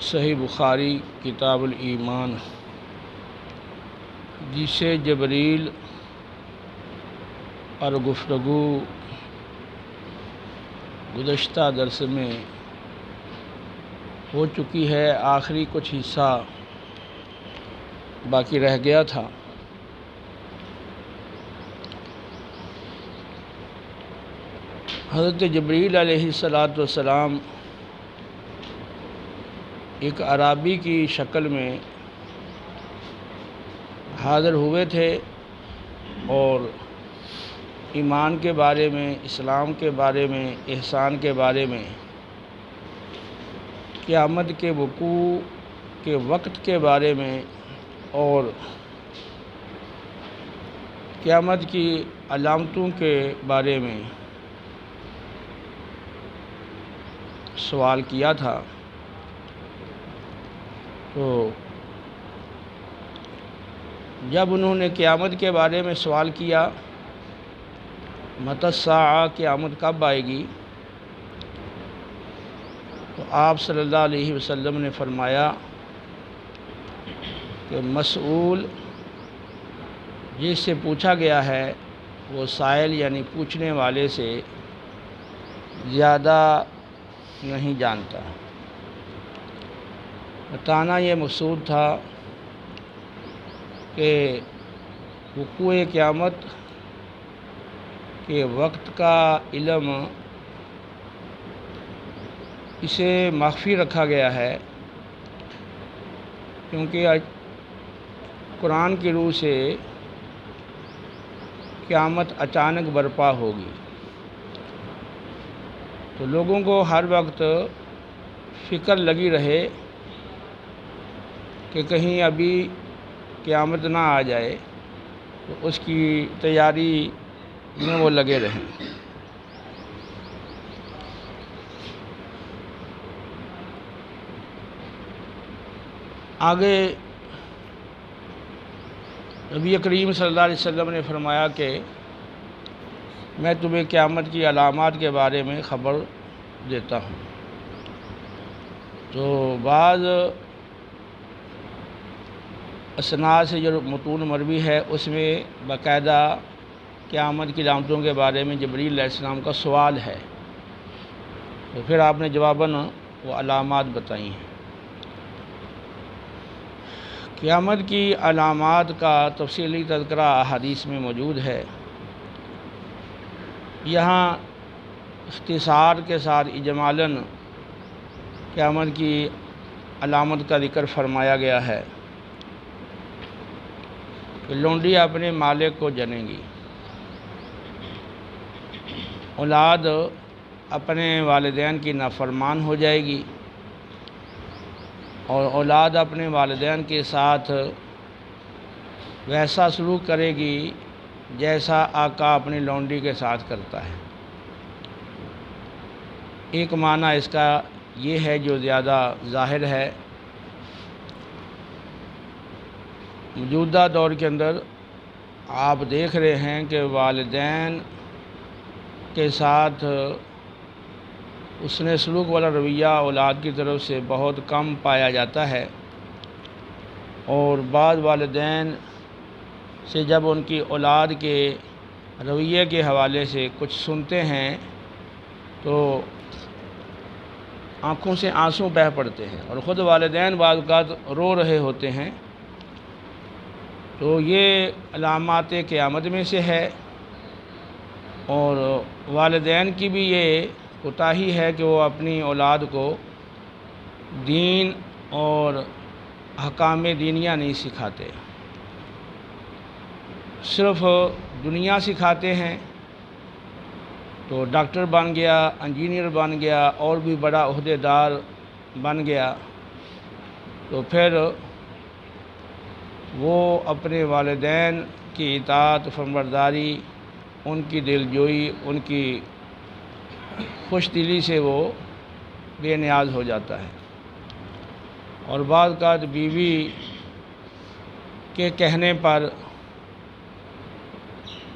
صحیح بخاری کتاب الایمان، جسے جبریل اور گفتگو گزشتہ درس میں ہو چکی ہے، آخری کچھ حصہ باقی رہ گیا تھا۔ حضرت جبریل علیہ السلام ایک اعرابی کی شکل میں حاضر ہوئے تھے اور ایمان کے بارے میں، اسلام کے بارے میں، احسان کے بارے میں، قیامت کے وقوع کے وقت کے بارے میں اور قیامت کی علامتوں کے بارے میں سوال کیا تھا۔ تو جب انہوں نے قیامت کے بارے میں سوال کیا، متی الساعہ، قیامت کب آئے گی، تو آپ صلی اللہ علیہ وسلم نے فرمایا کہ مسئول جس سے پوچھا گیا ہے وہ سائل یعنی پوچھنے والے سے زیادہ نہیں جانتا۔ بتانا یہ مقصود تھا کہ وقوع قیامت کے وقت کا علم اسے مخفی رکھا گیا ہے، کیونکہ قرآن کی روح سے قیامت اچانک برپا ہوگی، تو لوگوں کو ہر وقت فکر لگی رہے کہ کہیں ابھی قیامت نہ آ جائے، تو اس کی تیاری میں وہ لگے رہیں۔ آگے نبی کریم صلی اللہ علیہ وسلم نے فرمایا کہ میں تمہیں قیامت کی علامات کے بارے میں خبر دیتا ہوں۔ تو بعض اسناد سے جو متون مروی ہے اس میں باقاعدہ قیامت کی علامتوں کے بارے میں جبریل علیہ السلام کا سوال ہے، تو پھر آپ نے جواباً وہ علامات بتائی ہیں۔ قیامت کی علامات کا تفصیلی تذکرہ احادیث میں موجود ہے، یہاں اختصار کے ساتھ اجمالاً قیامت کی علامت کا ذکر فرمایا گیا ہے کہ لونڈی اپنے مالک کو جنے گی، اولاد اپنے والدین کی نافرمان ہو جائے گی، اور اولاد اپنے والدین کے ساتھ ویسا سلوک کرے گی جیسا آقا اپنی لونڈی کے ساتھ کرتا ہے۔ ایک معنی اس کا یہ ہے جو زیادہ ظاہر ہے، موجودہ دور کے اندر آپ دیکھ رہے ہیں کہ والدین کے ساتھ حسن سلوک والا رویہ اولاد کی طرف سے بہت کم پایا جاتا ہے، اور بعض والدین سے جب ان کی اولاد کے رویے کے حوالے سے کچھ سنتے ہیں تو آنکھوں سے آنسو بہہ پڑتے ہیں، اور خود والدین بعض اوقات رو رہے ہوتے ہیں۔ تو یہ علامات قیامت میں سے ہے، اور والدین کی بھی یہ کوتاہی ہے کہ وہ اپنی اولاد کو دین اور احکام دینیہ نہیں سکھاتے، صرف دنیا سکھاتے ہیں۔ تو ڈاکٹر بن گیا، انجینئر بن گیا، اور بھی بڑا عہدیدار بن گیا، تو پھر وہ اپنے والدین کی اطاعت فرمانبرداری، ان کی دلجوئی، ان کی خوش دلی سے وہ بے نیاز ہو جاتا ہے، اور بعض اوقات بیوی کے کہنے پر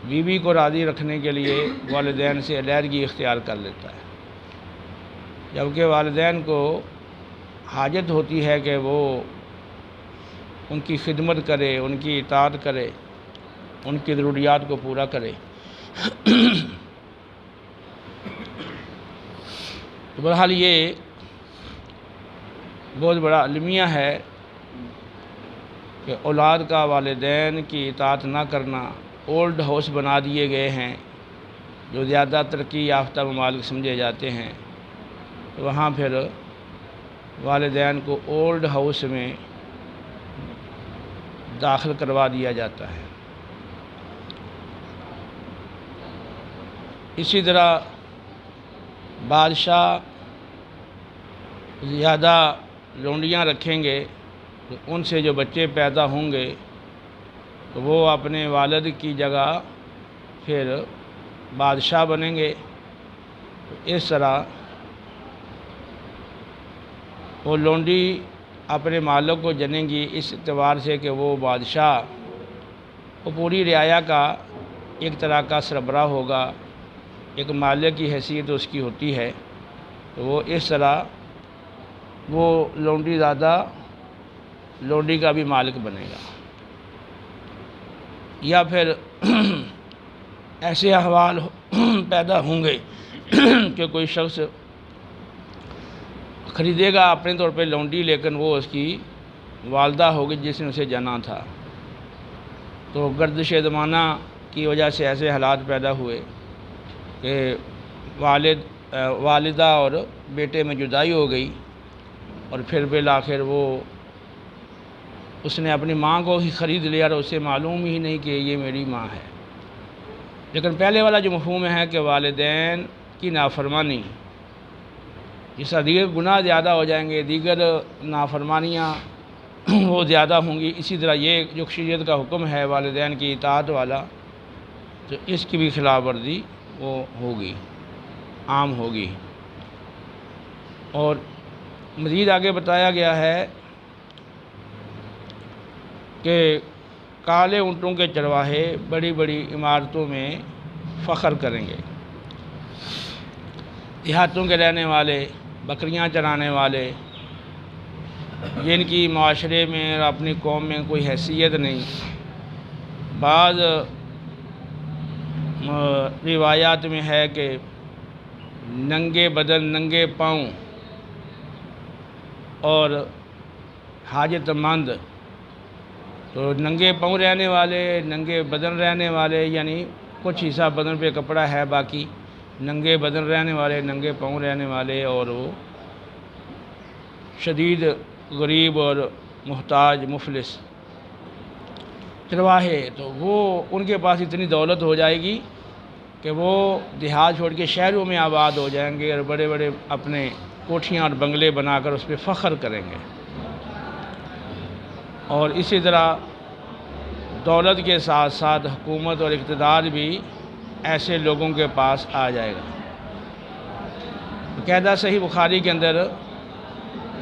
بیوی کو راضی رکھنے کے لیے والدین سے علیحدگی اختیار کر لیتا ہے، جبکہ والدین کو حاجت ہوتی ہے کہ وہ ان کی خدمت کرے، ان کی اطاعت کرے، ان کی ضروریات کو پورا کرے۔ تو بہرحال یہ بہت بڑا المیہ ہے کہ اولاد کا والدین کی اطاعت نہ کرنا۔ اولڈ ہاؤس بنا دیے گئے ہیں جو زیادہ ترقی یافتہ ممالک سمجھے جاتے ہیں، تو وہاں پھر والدین کو اولڈ ہاؤس میں داخل کروا دیا جاتا ہے۔ اسی طرح بادشاہ زیادہ لونڈیاں رکھیں گے تو ان سے جو بچے پیدا ہوں گے تو وہ اپنے والد کی جگہ پھر بادشاہ بنیں گے۔ تو اس طرح وہ لونڈی اپنے مالک کو جنے گی اس اعتبار سے کہ وہ بادشاہ وہ پوری رعایا کا ایک طرح کا سربراہ ہوگا، ایک مالک کی حیثیت اس کی ہوتی ہے، تو وہ اس طرح وہ لونڈی زادہ لونڈی کا بھی مالک بنے گا۔ یا پھر ایسے احوال پیدا ہوں گے کہ کوئی شخص خریدے گا اپنے طور پہ لونڈی، لیکن وہ اس کی والدہ ہوگی جس نے اسے جنا تھا۔ تو گردش زمانہ کی وجہ سے ایسے حالات پیدا ہوئے کہ والدہ اور بیٹے میں جدائی ہو گئی، اور پھر بالآخر وہ اس نے اپنی ماں کو ہی خرید لیا اور اسے معلوم ہی نہیں کہ یہ میری ماں ہے۔ لیکن پہلے والا جو مفہوم ہے کہ والدین کی نافرمانی، جس طرح دیگر گناہ زیادہ ہو جائیں گے، دیگر نافرمانیاں وہ زیادہ ہوں گی، اسی طرح یہ جو شریعت کا حکم ہے والدین کی اطاعت والا، تو اس کی بھی خلاف ورزی وہ ہوگی، عام ہوگی۔ اور مزید آگے بتایا گیا ہے کہ کالے اونٹوں کے چرواہے بڑی بڑی عمارتوں میں فخر کریں گے، دیہاتوں کے رہنے والے، بکریاں چرانے والے، جن کی معاشرے میں اور اپنی قوم میں کوئی حیثیت نہیں، بعض روایات میں ہے کہ ننگے بدن، ننگے پاؤں اور حاجت مند، تو ننگے پاؤں رہنے والے، ننگے بدن رہنے والے، یعنی کچھ حصہ بدن پہ کپڑا ہے، باقی ننگے بدن رہنے والے، ننگے پاؤں رہنے والے، اور وہ شدید غریب اور محتاج مفلس چرواہے، تو وہ ان کے پاس اتنی دولت ہو جائے گی کہ وہ دیہات چھوڑ کے شہروں میں آباد ہو جائیں گے اور بڑے بڑے اپنے کوٹھیاں اور بنگلے بنا کر اس پہ فخر کریں گے۔ اور اسی طرح دولت کے ساتھ ساتھ حکومت اور اقتدار بھی ایسے لوگوں کے پاس آ جائے گا۔ باقاعدہ صحیح بخاری کے اندر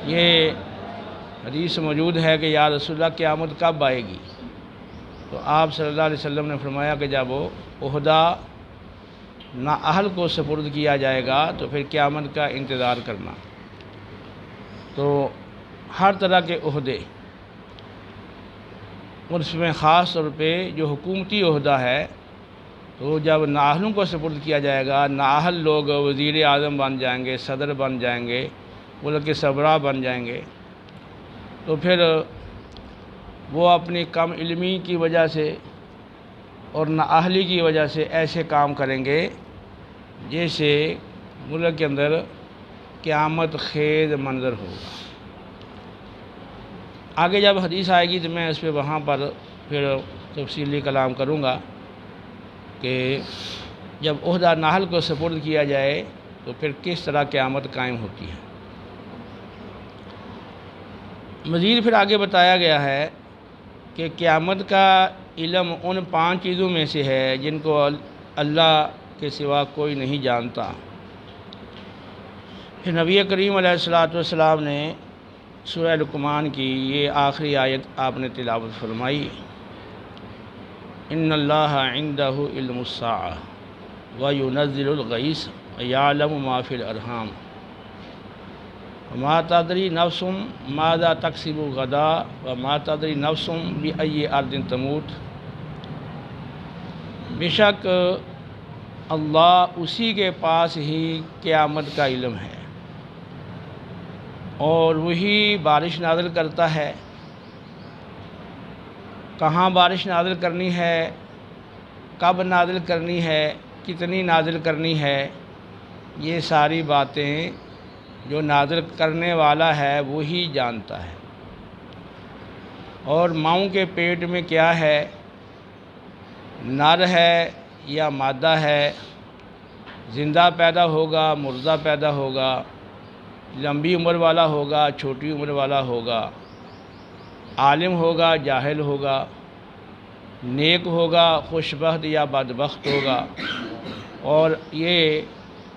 یہ حدیث موجود ہے کہ یا رسول اللہ قیامت کب آئے گی؟ تو آپ صلی اللہ علیہ وسلم نے فرمایا کہ جب وہ عہدہ نااہل کو سپرد کیا جائے گا تو پھر قیامت کا انتظار کرنا۔ تو ہر طرح کے عہدے، اور اس میں خاص طور پہ جو حکومتی عہدہ ہے، تو جب نااہلوں کو سپرد کیا جائے گا، نااہل لوگ وزیر اعظم بن جائیں گے، صدر بن جائیں گے، ملک کے سربراہ بن جائیں گے، تو پھر وہ اپنی کم علمی کی وجہ سے اور نااہلی کی وجہ سے ایسے کام کریں گے جیسے ملک کے اندر قیامت خیز منظر ہوگا۔ آگے جب حدیث آئے گی تو میں اس پہ وہاں پر پھر تفصیلی کلام کروں گا کہ جب عہدہ نااہل کو سپرد کیا جائے تو پھر کس طرح قیامت قائم ہوتی ہے۔ مزید پھر آگے بتایا گیا ہے کہ قیامت کا علم ان 5 چیزوں میں سے ہے جن کو اللہ کے سوا کوئی نہیں جانتا۔ پھر نبی کریم علیہ السلام نے سورہ لقمان کی یہ آخری آیت آپ نے تلاوت فرمائی، ان اللہ عندہ علم الساعہ وینزل الغیث ویعلم ما فی الارحام۔ ما تدری نفس ماذا تکسب غدا وما تدری نفس بأی ارض تموت۔ بے شک اللہ اسی کے پاس ہی قیامت کا علم ہے، اور وہی بارش نازل کرتا ہے۔ کہاں بارش نازل کرنی ہے، کب نازل کرنی ہے، کتنی نازل کرنی ہے، یہ ساری باتیں جو نازل کرنے والا ہے وہی جانتا ہے۔ اور ماؤں کے پیٹ میں کیا ہے، نر ہے یا مادہ ہے، زندہ پیدا ہوگا، مردہ پیدا ہوگا، لمبی عمر والا ہوگا، چھوٹی عمر والا ہوگا، عالم ہوگا، جاہل ہوگا، نیک ہوگا، خوش بخت یا بدبخت ہوگا۔ اور یہ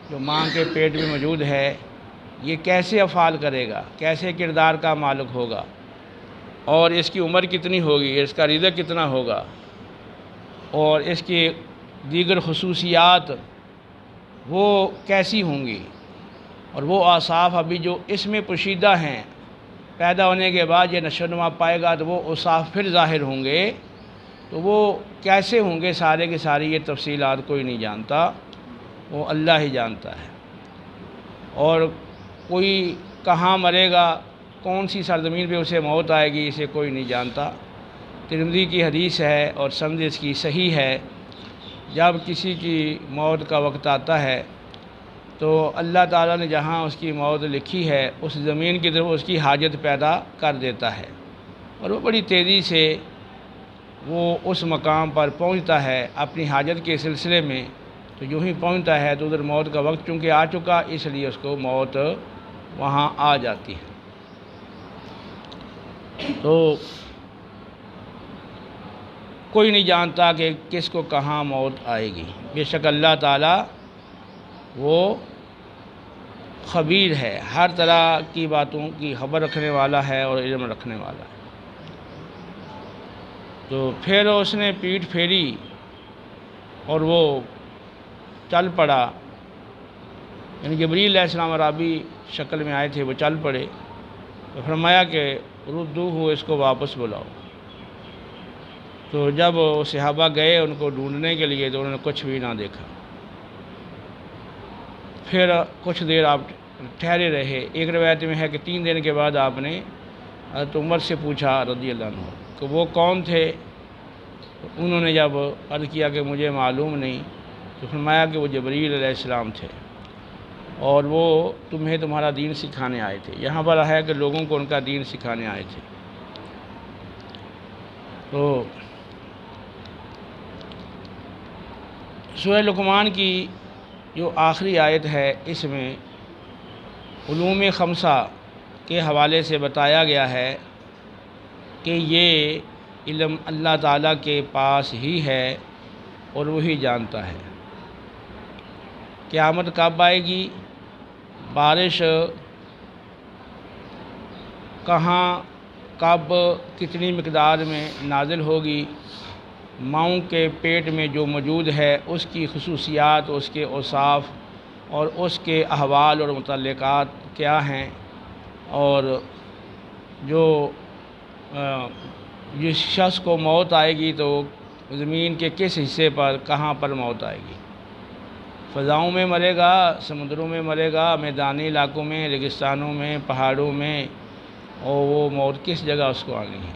جو ماں کے پیٹ میں موجود ہے یہ کیسے افعال کرے گا، کیسے کردار کا مالک ہوگا، اور اس کی عمر کتنی ہوگی، اس کا رزق کتنا ہوگا، اور اس کی دیگر خصوصیات وہ کیسی ہوں گی، اور وہ اوصاف ابھی جو اس میں پوشیدہ ہیں، پیدا ہونے کے بعد یہ نشو و نما پائے گا تو وہ اوصاف پھر ظاہر ہوں گے، تو وہ کیسے ہوں گے سارے کے ساری یہ تفصیلات کوئی نہیں جانتا، وہ اللہ ہی جانتا ہے۔ اور کوئی کہاں مرے گا، کون سی سرزمین پہ اسے موت آئے گی، اسے کوئی نہیں جانتا۔ ترمذی کی حدیث ہے اور سند اس کی صحیح ہے، جب کسی کی موت کا وقت آتا ہے تو اللہ تعالیٰ نے جہاں اس کی موت لکھی ہے اس زمین کی طرف اس کی حاجت پیدا کر دیتا ہے، اور وہ بڑی تیزی سے وہ اس مقام پر پہنچتا ہے اپنی حاجت کے سلسلے میں۔ تو یوں ہی پہنچتا ہے تو ادھر موت کا وقت چونکہ آ چکا، اس لیے اس کو موت وہاں آ جاتی ہے۔ تو کوئی نہیں جانتا کہ کس کو کہاں موت آئے گی، بے شک اللہ تعالیٰ وہ خبیر ہے، ہر طرح کی باتوں کی خبر رکھنے والا ہے اور علم رکھنے والا ہے۔ تو پھر اس نے پیٹھ پھیری اور وہ چل پڑا، یعنی جبریل علیہ السلام عرابی شکل میں آئے تھے، وہ چل پڑے، تو فرمایا کہ ردوہ، اس کو واپس بلاؤ۔ تو جب صحابہ گئے ان کو ڈھونڈنے کے لیے تو انہوں نے کچھ بھی نہ دیکھا۔ پھر کچھ دیر آپ ٹھہرے رہے، ایک روایت میں ہے کہ 3 دن کے بعد آپ نے حضرت عمر سے پوچھا رضی اللہ عنہ کہ وہ کون تھے، تو انہوں نے جب عرض کیا کہ مجھے معلوم نہیں، تو فرمایا کہ وہ جبریل علیہ السلام تھے، اور وہ تمہیں تمہارا دین سکھانے آئے تھے۔ یہاں پر ہے کہ لوگوں کو ان کا دین سکھانے آئے تھے۔ تو سورہ لقمان کی جو آخری آیت ہے اس میں علوم خمسہ کے حوالے سے بتایا گیا ہے کہ یہ علم اللہ تعالیٰ کے پاس ہی ہے اور وہی جانتا ہے۔ قیامت کب آئے گی، بارش کہاں، کب، کتنی مقدار میں نازل ہوگی، ماؤں کے پیٹ میں جو موجود ہے اس کی خصوصیات، اس کے اوصاف اور اس کے احوال اور متعلقات کیا ہیں، اور جو جس شخص کو موت آئے گی تو زمین کے کس حصے پر، کہاں پر موت آئے گی، فضاؤں میں مرے گا، سمندروں میں مرے گا، میدانی علاقوں میں، ریگستانوں میں، پہاڑوں میں، اور وہ موت کس جگہ اس کو آنی ہے۔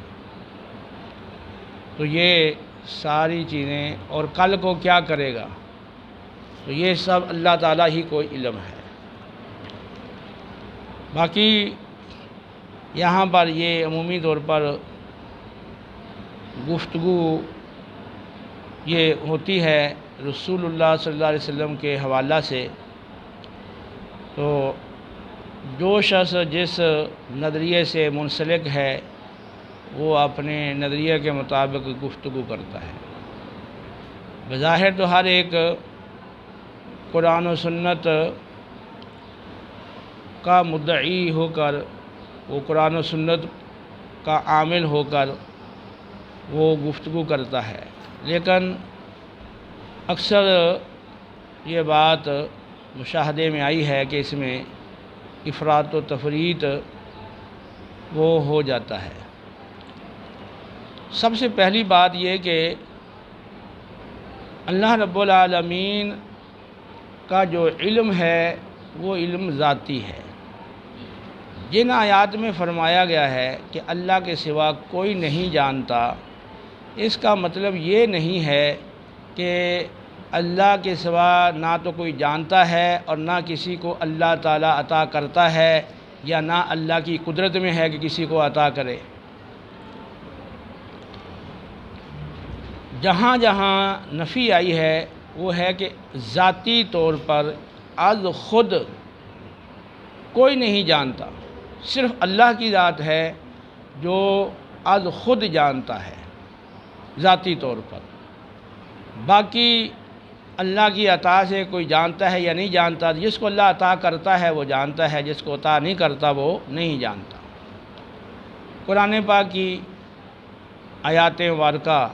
تو یہ ساری چیزیں، اور کل کو کیا کرے گا، تو یہ سب اللہ تعالیٰ ہی کو علم ہے۔ باقی یہاں پر یہ عمومی طور پر گفتگو یہ ہوتی ہے رسول اللہ صلی اللہ علیہ وسلم کے حوالہ سے، تو جو شخص جس نظریے سے منسلک ہے وہ اپنے نظریے کے مطابق گفتگو کرتا ہے۔ بظاہر تو ہر ایک قرآن و سنت کا مدعی ہو کر، وہ قرآن و سنت کا عامل ہو کر وہ گفتگو کرتا ہے، لیکن اکثر یہ بات مشاہدے میں آئی ہے کہ اس میں افراط و تفریط وہ ہو جاتا ہے۔ سب سے پہلی بات یہ کہ اللہ رب العالمین کا جو علم ہے وہ علم ذاتی ہے۔ جن آیات میں فرمایا گیا ہے کہ اللہ کے سوا کوئی نہیں جانتا، اس کا مطلب یہ نہیں ہے کہ اللہ کے سوا نہ تو کوئی جانتا ہے اور نہ کسی کو اللہ تعالیٰ عطا کرتا ہے، یا نہ اللہ کی قدرت میں ہے کہ کسی کو عطا کرے۔ جہاں جہاں نفی آئی ہے وہ ہے کہ ذاتی طور پر از خود کوئی نہیں جانتا، صرف اللہ کی ذات ہے جو از خود جانتا ہے ذاتی طور پر۔ باقی اللہ کی عطا سے کوئی جانتا ہے یا نہیں جانتا، جس کو اللہ عطا کرتا ہے وہ جانتا ہے، جس کو عطا نہیں کرتا وہ نہیں جانتا۔ قرآن پاک کی آیات مبارکہ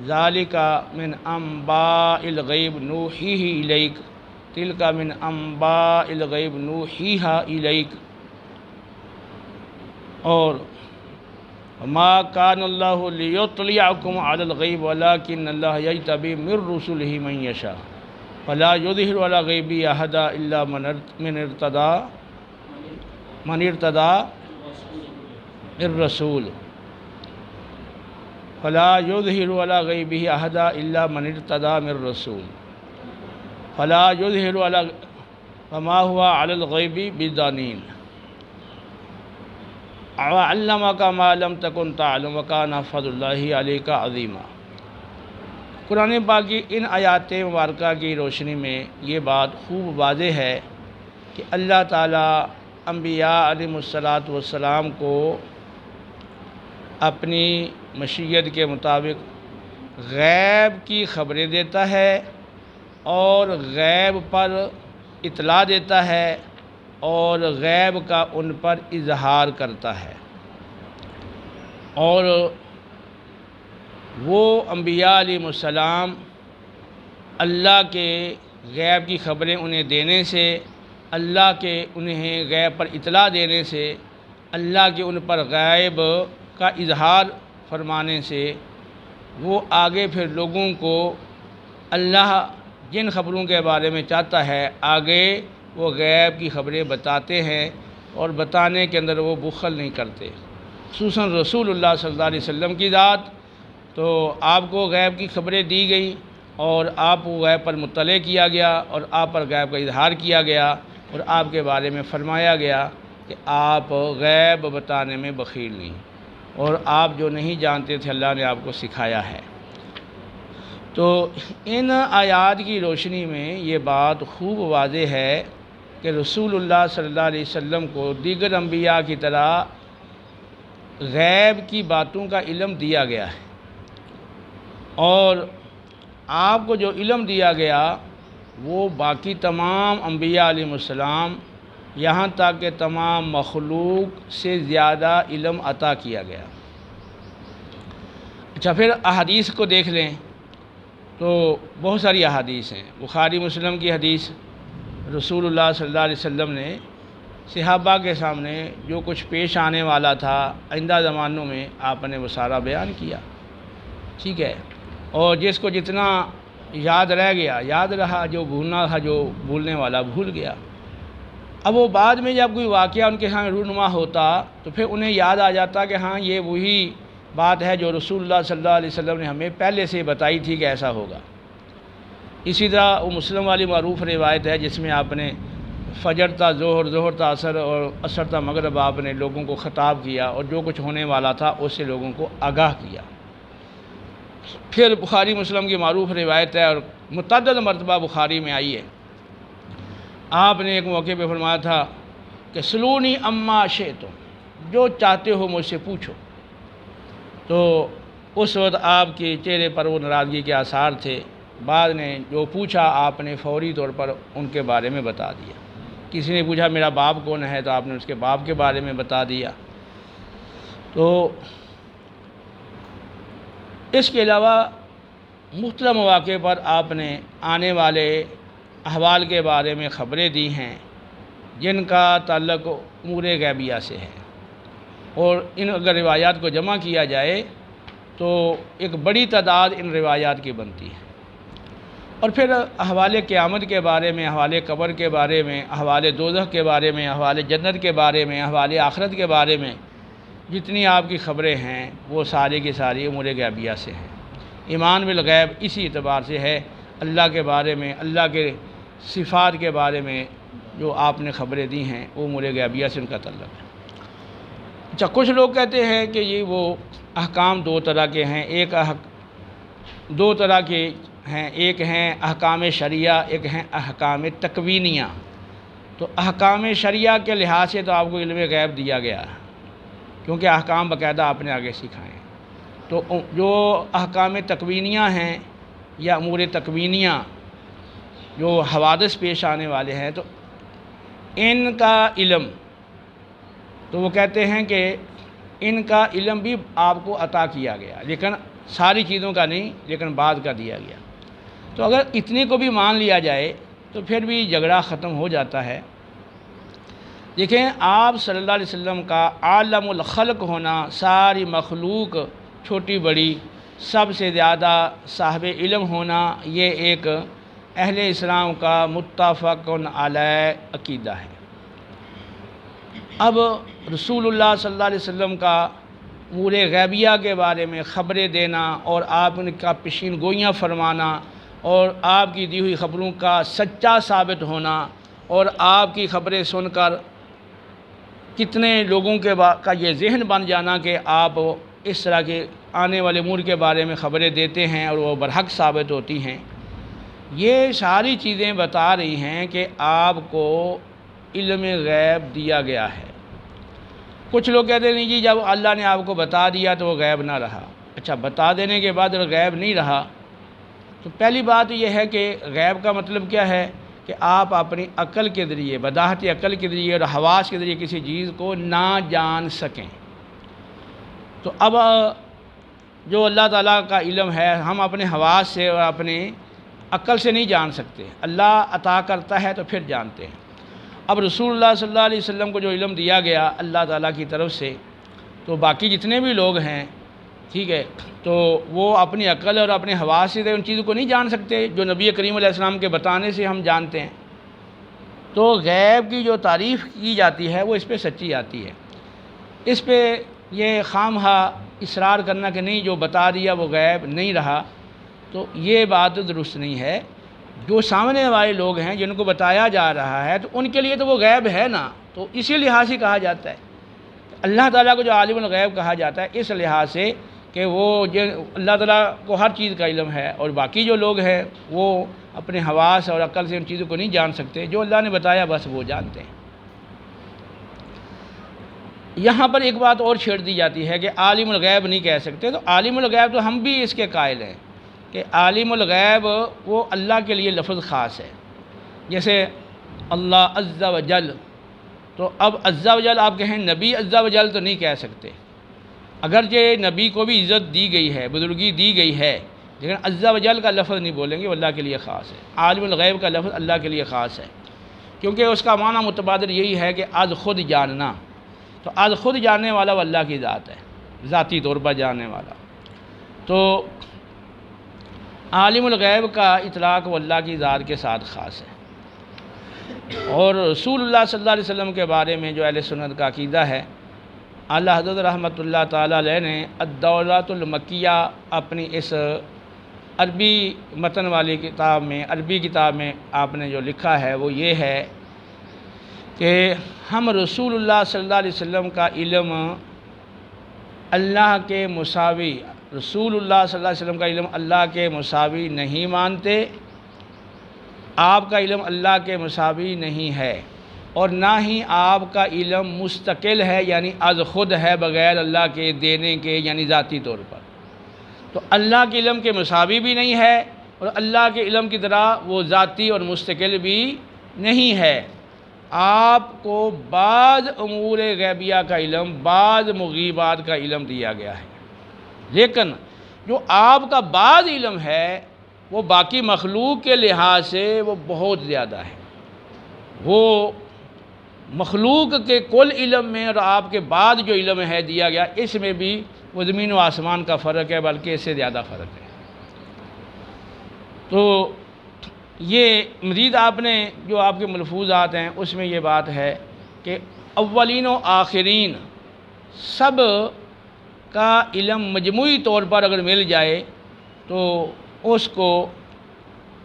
ذالک من انباء الغیب نوحیہ الیک، تلک من انباء الغیب نوحیہ الیک، اور ما کان اللہ لیطلعکم علی الغیب ولکن اللہ یجتبی من رسلہ من یشاء فلا یظہر علی غیبہ احدا الا من ارتضی الرسول، فلا یظہر علی غیبہ احدا الا من ارتضی من رسول، فلا یظہر علی وما هو علی الغیب بضنین، وعلمک ما لم تکن تعلم وکان فضل اللہ علیک عظیما۔ قرآن پاک کی ان آیات مبارکہ کی روشنی میں یہ بات خوب واضح ہے کہ اللہ تعالیٰ انبیاء علیہم السلام کو اپنی مشیت کے مطابق غیب کی خبریں دیتا ہے اور غیب پر اطلاع دیتا ہے اور غیب کا ان پر اظہار کرتا ہے، اور وہ انبیاء علیہم السلام اللہ کے غیب کی خبریں انہیں دینے سے، اللہ کے انہیں غیب پر اطلاع دینے سے، اللہ کے ان پر غیب کا اظہار فرمانے سے، وہ آگے پھر لوگوں کو اللہ جن خبروں کے بارے میں چاہتا ہے آگے وہ غیب کی خبریں بتاتے ہیں، اور بتانے کے اندر وہ بخل نہیں کرتے۔ خصوصاً رسول اللہ صلی اللہ علیہ وسلم کی ذات، تو آپ کو غیب کی خبریں دی گئیں اور آپ کو غیب پر مطلع کیا گیا اور آپ پر غیب کا اظہار کیا گیا، اور آپ کے بارے میں فرمایا گیا کہ آپ غیب بتانے میں بخیل نہیں، اور آپ جو نہیں جانتے تھے اللہ نے آپ کو سکھایا ہے۔ تو ان آیات کی روشنی میں یہ بات خوب واضح ہے کہ رسول اللہ صلی اللہ علیہ وسلم کو دیگر انبیاء کی طرح غیب کی باتوں کا علم دیا گیا ہے، اور آپ کو جو علم دیا گیا وہ باقی تمام انبیاء علیہ السلام یہاں تک کہ تمام مخلوق سے زیادہ علم عطا کیا گیا۔ اچھا، پھر احادیث کو دیکھ لیں تو بہت ساری احادیث ہیں۔ بخاری مسلم کی حدیث، رسول اللہ صلی اللہ علیہ وسلم نے صحابہ کے سامنے جو کچھ پیش آنے والا تھا آئندہ زمانوں میں آپ نے وہ سارا بیان کیا، ٹھیک ہے، اور جس کو جتنا یاد رہ گیا یاد رہا، جو بھولنا تھا جو بھولنے والا بھول گیا۔ اب وہ بعد میں جب کوئی واقعہ ان کے سامنے رونما ہوتا تو پھر انہیں یاد آ جاتا کہ ہاں یہ وہی بات ہے جو رسول اللہ صلی اللہ علیہ وسلم نے ہمیں پہلے سے بتائی تھی کہ ایسا ہوگا۔ اسی طرح وہ مسلم والی معروف روایت ہے جس میں آپ نے فجر تا ظہر، ظہر تا عصر اور عصر تا مغرب آپ نے لوگوں کو خطاب کیا اور جو کچھ ہونے والا تھا اس سے لوگوں کو آگاہ کیا۔ پھر بخاری مسلم کی معروف روایت ہے اور متعدد مرتبہ بخاری میں آئی ہے، آپ نے ایک موقع پہ فرمایا تھا کہ سلونی اما شئتم، جو چاہتے ہو مجھ سے پوچھو۔ تو اس وقت آپ کے چہرے پر وہ ناراضگی کے آثار تھے، بعد نے جو پوچھا آپ نے فوری طور پر ان کے بارے میں بتا دیا۔ کسی نے پوچھا میرا باپ کون ہے تو آپ نے اس کے باپ کے بارے میں بتا دیا۔ تو اس کے علاوہ مختلف مواقع پر آپ نے آنے والے احوال کے بارے میں خبریں دی ہیں، جن کا تعلق امور غیبیہ سے ہے، اور ان اگر روایات کو جمع کیا جائے تو ایک بڑی تعداد ان روایات کی بنتی ہے۔ اور پھر احوال قیامت کے بارے میں، احوال قبر کے بارے میں، احوال دوزخ کے بارے میں، احوال جنت کے بارے میں، احوال آخرت کے بارے میں جتنی آپ کی خبریں ہیں وہ ساری کی ساری امور غیبیہ سے ہیں۔ ایمان بالغیب اسی اعتبار سے ہے، اللہ کے بارے میں، اللہ کے صفات کے بارے میں جو آپ نے خبریں دی ہیں وہ امور غیبیہ سے ان کا تعلق ہے۔ اچھا، کچھ لوگ کہتے ہیں کہ یہ وہ احکام دو طرح کے ہیں، دو طرح کے ہیں، ایک ہیں احکام شرعیہ، ایک ہیں احکام تکوینیہ۔ تو احکام شرعیہ کے لحاظ سے تو آپ کو علم غیب دیا گیا ہے، کیونکہ احکام باقاعدہ آپ نے آگے سکھائے۔ تو جو احکام تکوینیہ ہیں یا امور تکوینیہ جو حوادث پیش آنے والے ہیں، تو ان کا علم، تو وہ کہتے ہیں کہ ان کا علم بھی آپ کو عطا کیا گیا، لیکن ساری چیزوں کا نہیں، لیکن بعض کا دیا گیا۔ تو اگر اتنے کو بھی مان لیا جائے تو پھر بھی جھگڑا ختم ہو جاتا ہے۔ دیکھیں، آپ صلی اللہ علیہ وسلم کا عالم الخلق ہونا، ساری مخلوق چھوٹی بڑی سب سے زیادہ صاحب علم ہونا، یہ ایک اہل اسلام کا متفق علیہ عقیدہ ہے۔ اب رسول اللہ صلی اللہ علیہ وسلم کا امور غیبیہ کے بارے میں خبریں دینا اور آپ ان کا پیشین گوئیاں فرمانا اور آپ کی دی ہوئی خبروں کا سچا ثابت ہونا اور آپ کی خبریں سن کر کتنے لوگوں کا یہ ذہن بن جانا کہ آپ اس طرح کے آنے والے امور کے بارے میں خبریں دیتے ہیں اور وہ برحق ثابت ہوتی ہیں، یہ ساری چیزیں بتا رہی ہیں کہ آپ کو علم غیب دیا گیا ہے۔ کچھ لوگ کہتے ہیں نہیں جی، جب اللہ نے آپ کو بتا دیا تو وہ غیب نہ رہا۔ اچھا، بتا دینے کے بعد اگر غیب نہیں رہا تو پہلی بات یہ ہے کہ غیب کا مطلب کیا ہے کہ آپ اپنی عقل کے ذریعے، بداہت عقل کے ذریعے اور حواس کے ذریعے کسی چیز کو نہ جان سکیں۔ تو اب جو اللہ تعالیٰ کا علم ہے ہم اپنے حواس سے اور اپنے عقل سے نہیں جان سکتے، اللہ عطا کرتا ہے تو پھر جانتے ہیں۔ اب رسول اللہ صلی اللہ علیہ وسلم کو جو علم دیا گیا اللہ تعالیٰ کی طرف سے، تو باقی جتنے بھی لوگ ہیں، ٹھیک ہے، تو وہ اپنی عقل اور اپنے حواس سے ان چیزوں کو نہیں جان سکتے جو نبی کریم علیہ السلام کے بتانے سے ہم جانتے ہیں۔ تو غیب کی جو تعریف کی جاتی ہے وہ اس پہ سچی آتی ہے۔ اس پہ یہ خواہاں اصرار کرنا کہ نہیں جو بتا دیا وہ غیب نہیں رہا، تو یہ بات درست نہیں ہے۔ جو سامنے والے لوگ ہیں جن کو بتایا جا رہا ہے تو ان کے لیے تو وہ غیب ہے نا، تو اسی لحاظ سے کہا جاتا ہے۔ اللہ تعالیٰ کو جو عالم الغیب کہا جاتا ہے اس لحاظ سے کہ وہ اللہ تعالیٰ کو ہر چیز کا علم ہے، اور باقی جو لوگ ہیں وہ اپنے حواس اور عقل سے ان چیزوں کو نہیں جان سکتے، جو اللہ نے بتایا بس وہ جانتے ہیں۔ یہاں پر ایک بات اور چھیڑ دی جاتی ہے کہ عالم الغیب نہیں کہہ سکتے، تو عالم الغیب تو ہم بھی اس کے قائل ہیں کہ عالم الغیب وہ اللہ کے لیے لفظ خاص ہے، جیسے اللہ عز و جل، تو اب عز و جل آپ کہیں نبی عز و جل تو نہیں کہہ سکتے، اگرچہ نبی کو بھی عزت دی گئی ہے، بزرگی دی گئی ہے، لیکن عز و جل کا لفظ نہیں بولیں گے، وہ اللہ کے لیے خاص ہے۔ عالم الغیب کا لفظ اللہ کے لیے خاص ہے، کیونکہ اس کا معنی متبادر یہی ہے کہ از خود جاننا، تو از خود جاننے والا وہ اللہ کی ذات ہے، ذاتی طور پر جاننے والا۔ تو عالم الغیب کا اطلاق وہ اللہ کی ذات کے ساتھ خاص ہے۔ اور رسول اللہ صلی اللہ علیہ وسلم کے بارے میں جو اہل سنت کا عقیدہ ہے، اعلیٰ حضرت رحمۃ اللہ تعالیٰ علیہ نے الدورۃ المکیہ اپنی اس عربی متن والی کتاب میں، عربی کتاب میں آپ نے جو لکھا ہے وہ یہ ہے کہ ہم رسول اللہ صلی اللہ علیہ وسلم کا علم اللہ کے مساوی، رسول اللہ صلی اللہ علیہ وسلم کا علم اللہ کے مساوی نہیں مانتے، آپ کا علم اللہ کے مساوی نہیں ہے، اور نہ ہی آپ کا علم مستقل ہے، یعنی از خود ہے بغیر اللہ کے دینے کے، یعنی ذاتی طور پر۔ تو اللہ کے علم کے مساوی بھی نہیں ہے اور اللہ کے علم کی طرح وہ ذاتی اور مستقل بھی نہیں ہے۔ آپ کو بعض امور غیبیہ کا علم، بعض مغیبات کا علم دیا گیا ہے، لیکن جو آپ کا بعض علم ہے وہ باقی مخلوق کے لحاظ سے وہ بہت زیادہ ہے، وہ مخلوق کے کل علم میں اور آپ کے بعد جو علم ہے دیا گیا، اس میں بھی وہ زمین و آسمان کا فرق ہے، بلکہ اس سے زیادہ فرق ہے۔ تو یہ مزید آپ نے جو آپ کے ملفوظات ہیں اس میں یہ بات ہے کہ اولین و آخرین سب کا علم مجموعی طور پر اگر مل جائے تو اس کو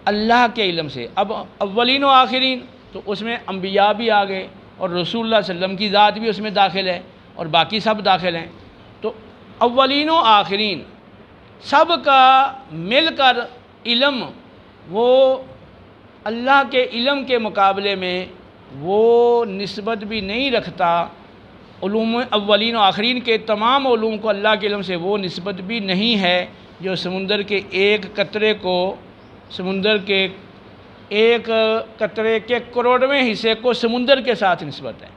اللہ کے علم سے، اب اولین و آخرین تو اس میں انبیاء بھی آ گئے اور رسول اللہ صلی اللہ علیہ وسلم کی ذات بھی اس میں داخل ہے اور باقی سب داخل ہیں، تو اولین و آخرین سب کا مل کر علم وہ اللہ کے علم کے مقابلے میں وہ نسبت بھی نہیں رکھتا، علوم اولین و آخرین کے تمام علوم کو اللہ کے علم سے وہ نسبت بھی نہیں ہے جو سمندر کے ایک قطرے کو، سمندر کے ایک قطرے کے کروڑویں حصے کو سمندر کے ساتھ نسبت ہے،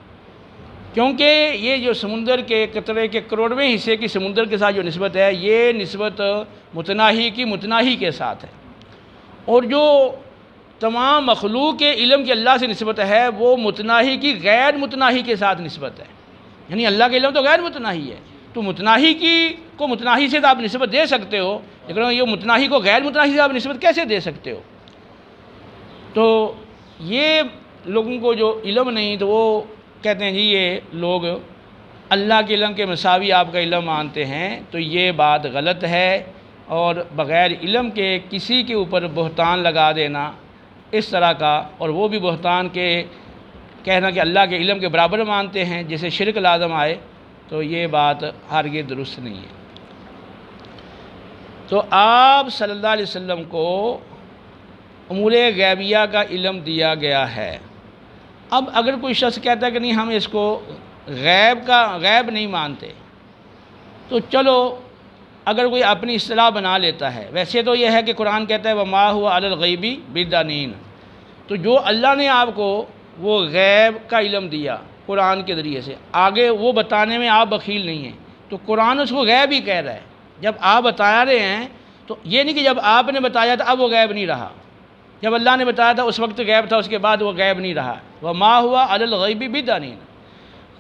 کیونکہ یہ جو سمندر کے قطرے کے کروڑویں حصے کی سمندر کے ساتھ جو نسبت ہے یہ نسبت متناہی کی متناہی کے ساتھ ہے، اور جو تمام مخلوق کے علم کی اللہ سے نسبت ہے وہ متناہی کی غیر متناہی کے ساتھ نسبت ہے، یعنی اللہ کا علم تو غیر متناہی ہے، تو متناہی کو متناہی سے تو آپ نسبت دے سکتے ہو، لیکن یہ متناہی کو غیر متناہی سے آپ نسبت کیسے دے سکتے ہو؟ تو یہ لوگوں کو جو علم نہیں تو وہ کہتے ہیں جی یہ لوگ اللہ کے علم کے مساوی آپ کا علم مانتے ہیں، تو یہ بات غلط ہے، اور بغیر علم کے کسی کے اوپر بہتان لگا دینا اس طرح کا، اور وہ بھی بہتان کے کہنا کہ اللہ کے علم کے برابر مانتے ہیں جسے شرک لازم آئے، تو یہ بات ہرگز درست نہیں ہے۔ تو آپ صلی اللہ علیہ وسلم کو امور غیبیہ کا علم دیا گیا ہے۔ اب اگر کوئی شخص کہتا ہے کہ نہیں ہم اس کو غیب نہیں مانتے، تو چلو اگر کوئی اپنی اصطلاح بنا لیتا ہے، ویسے تو یہ ہے کہ قرآن کہتا ہے وَمَا هُوَ عَلَى الْغَيْبِ بِضَنِينٍ، تو جو اللہ نے آپ کو وہ غیب کا علم دیا قرآن کے ذریعے سے، آگے وہ بتانے میں آپ بخیل نہیں ہیں، تو قرآن اس کو غیب ہی کہہ رہا ہے۔ جب آپ بتا رہے ہیں تو یہ نہیں کہ جب آپ نے بتایا تھا اب وہ غیب نہیں رہا، جب اللہ نے بتایا تھا اس وقت غیب تھا، اس کے بعد وہ غیب نہیں رہا۔ وَمَا هُوَ عَلَى الْغَيْبِ بِضَنِينٍ،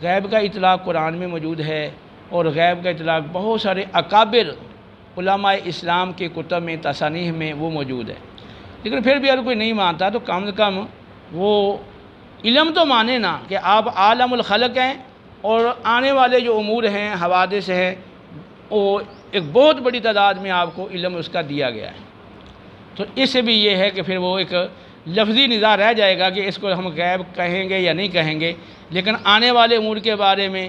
غیب کا اطلاق قرآن میں موجود ہے، اور غیب کا اطلاق بہت سارے اکابر علماء اسلام کے کتب میں تصانیح میں وہ موجود ہے، لیکن پھر بھی اگر کوئی نہیں مانتا تو کم از کم وہ علم تو مانے نا کہ آپ عالم الخلق ہیں، اور آنے والے جو امور ہیں حوادث ہیں وہ ایک بہت بڑی تعداد میں آپ کو علم اس کا دیا گیا ہے، تو اس سے بھی یہ ہے کہ پھر وہ ایک لفظی نزاع رہ جائے گا کہ اس کو ہم غیب کہیں گے یا نہیں کہیں گے، لیکن آنے والے امور کے بارے میں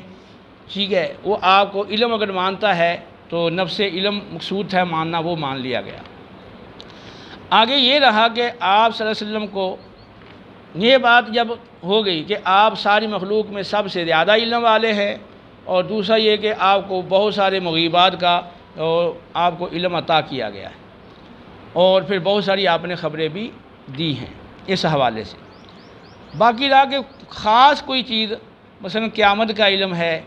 ٹھیک ہے وہ آپ کو علم اگر مانتا ہے تو نفس علم مقصود ہے ماننا، وہ مان لیا گیا۔ آگے یہ رہا کہ آپ صلی اللہ علیہ وسلم کو یہ بات جب ہو گئی کہ آپ ساری مخلوق میں سب سے زیادہ علم والے ہیں، اور دوسرا یہ کہ آپ کو بہت سارے مغیبات کا اور آپ کو علم عطا کیا گیا ہے، اور پھر بہت ساری آپ نے خبریں بھی دی ہیں اس حوالے سے۔ باقی رہا کہ خاص کوئی چیز مثلا قیامت کا علم ہے،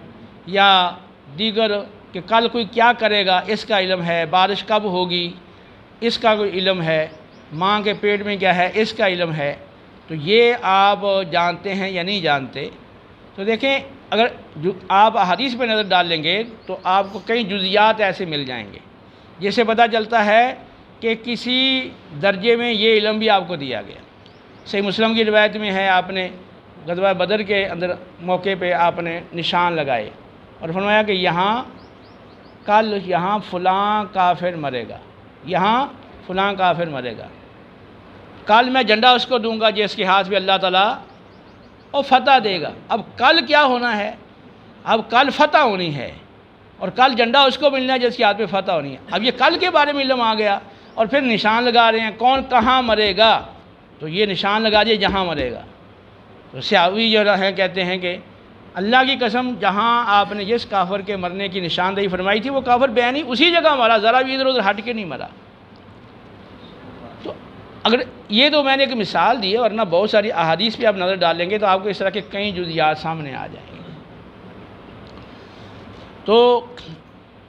یا دیگر کہ کل کوئی کیا کرے گا اس کا علم ہے، بارش کب ہوگی اس کا کوئی علم ہے، ماں کے پیٹ میں کیا ہے اس کا علم ہے، تو یہ آپ جانتے ہیں یا نہیں جانتے؟ تو دیکھیں اگر آپ احادیث پہ نظر ڈال لیں گے تو آپ کو کئی جزیات ایسے مل جائیں گے جیسے پتہ چلتا ہے کہ کسی درجے میں یہ علم بھی آپ کو دیا گیا۔ صحیح مسلم کی روایت میں ہے آپ نے غزوہ بدر کے اندر موقع پہ آپ نے نشان لگائے اور فرمایا کہ کل یہاں فلاں کافر مرے گا، یہاں فلاں کافر مرے گا، کل میں جھنڈا اس کو دوں گا جس کے ہاتھ پہ اللہ تعالیٰ اور فتح دے گا۔ اب کل کیا ہونا ہے؟ اب کل فتح ہونی ہے، اور کل جھنڈا اس کو ملنا ہے جس کے ہاتھ پہ فتح ہونی ہے۔ اب یہ کل کے بارے میں علم آ گیا، اور پھر نشان لگا رہے ہیں کون کہاں مرے گا، تو یہ نشان لگا دیے جہاں مرے گا۔ تو سیاوی جو ہے کہتے ہیں کہ اللہ کی قسم جہاں آپ نے جس کافر کے مرنے کی نشاندہی فرمائی تھی وہ کافر بیانی اسی جگہ مرا، ذرا بھی ادھر ادھر ہٹ کے نہیں مرا۔ تو اگر یہ تو میں نے ایک مثال دی ہے، ورنہ بہت ساری احادیث پہ آپ نظر ڈال لیں گے تو آپ کو اس طرح کے کئی جزیات سامنے آ جائیں گے۔ تو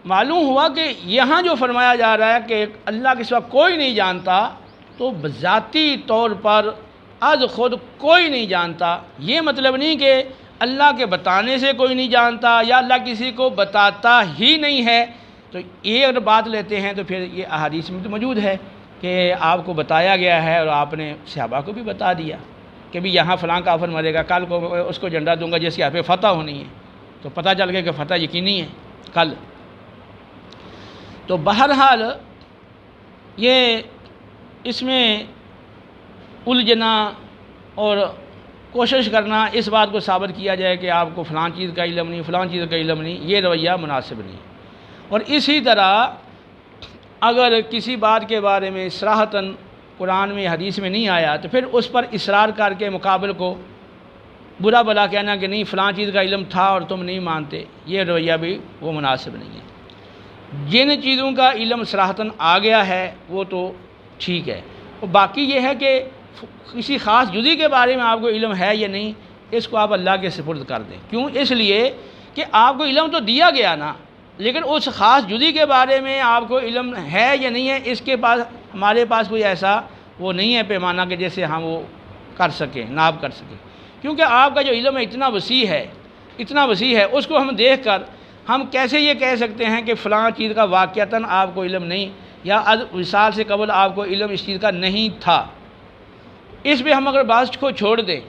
معلوم ہوا کہ یہاں جو فرمایا جا رہا ہے کہ اللہ کے سوا کوئی نہیں جانتا، تو ذاتی طور پر از خود کوئی نہیں جانتا، یہ مطلب نہیں کہ اللہ کے بتانے سے کوئی نہیں جانتا یا اللہ کسی کو بتاتا ہی نہیں ہے۔ تو یہ اگر بات لیتے ہیں تو پھر یہ احادیث میں تو موجود ہے کہ آپ کو بتایا گیا ہے اور آپ نے صحابہ کو بھی بتا دیا کہ بھی یہاں فلاں کافر مرے گا، کل کو اس کو جھنڈا دوں گا جس کی یہاں پہ فتح ہونی ہے، تو پتہ چل گیا کہ فتح یقینی ہے کل۔ تو بہرحال یہ اس میں الجھنا اور کوشش کرنا اس بات کو ثابت کیا جائے کہ آپ کو فلاں چیز کا علم نہیں، فلاں چیز کا علم نہیں، یہ رویہ مناسب نہیں۔ اور اسی طرح اگر کسی بات کے بارے میں صراحتاً قرآن میں حدیث میں نہیں آیا تو پھر اس پر اصرار کر کے مقابل کو برا بلا کہنا کہ نہیں فلاں چیز کا علم تھا اور تم نہیں مانتے، یہ رویہ بھی وہ مناسب نہیں ہے۔ جن چیزوں کا علم صراحتاً آ گیا ہے وہ تو ٹھیک ہے، اور باقی یہ ہے کہ کسی خاص جزی کے بارے میں آپ کو علم ہے یا نہیں، اس کو آپ اللہ کے سپرد کر دیں۔ کیوں؟ اس لیے کہ آپ کو علم تو دیا گیا نا، لیکن اس خاص جزی کے بارے میں آپ کو علم ہے یا نہیں ہے، اس کے پاس ہمارے پاس کوئی ایسا وہ نہیں ہے پیمانہ کہ جیسے ہم وہ کر سکیں، ناپ کر سکیں، کیونکہ آپ کا جو علم ہے اتنا وسیع ہے، اس کو ہم دیکھ کر ہم کیسے یہ کہہ سکتے ہیں کہ فلاں چیز کا واقعتاً آپ کو علم نہیں، یا وصال سے قبل آپ کو علم اس چیز کا نہیں تھا۔ اس پہ ہم اگر بات کو چھوڑ دیں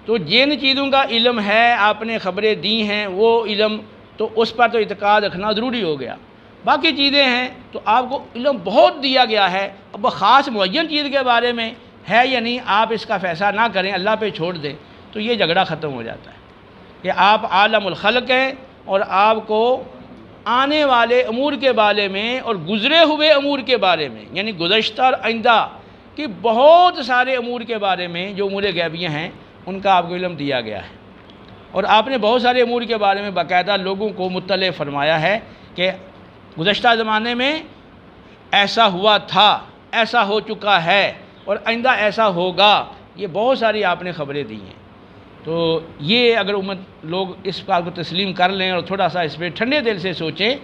تو جن چیزوں کا علم ہے آپ نے خبریں دی ہیں وہ علم تو اس پر تو اعتقاد رکھنا ضروری ہو گیا۔ باقی چیزیں ہیں تو آپ کو علم بہت دیا گیا ہے، اب خاص معین چیز کے بارے میں ہے یا نہیں آپ اس کا فیصلہ نہ کریں، اللہ پہ چھوڑ دیں، تو یہ جھگڑا ختم ہو جاتا ہے کہ آپ عالم الخلق ہیں اور آپ کو آنے والے امور کے بارے میں اور گزرے ہوئے امور کے بارے میں، یعنی گزشتہ اور آئندہ کہ بہت سارے امور کے بارے میں جو امور غیبیہ ہیں ان کا آپ کو علم دیا گیا ہے، اور آپ نے بہت سارے امور کے بارے میں باقاعدہ لوگوں کو مطلع فرمایا ہے کہ گزشتہ زمانے میں ایسا ہوا تھا، ایسا ہو چکا ہے اور آئندہ ایسا ہوگا، یہ بہت ساری آپ نے خبریں دی ہیں۔ تو یہ اگر امت لوگ اس بات کو تسلیم کر لیں اور تھوڑا سا اس پہ ٹھنڈے دل سے سوچیں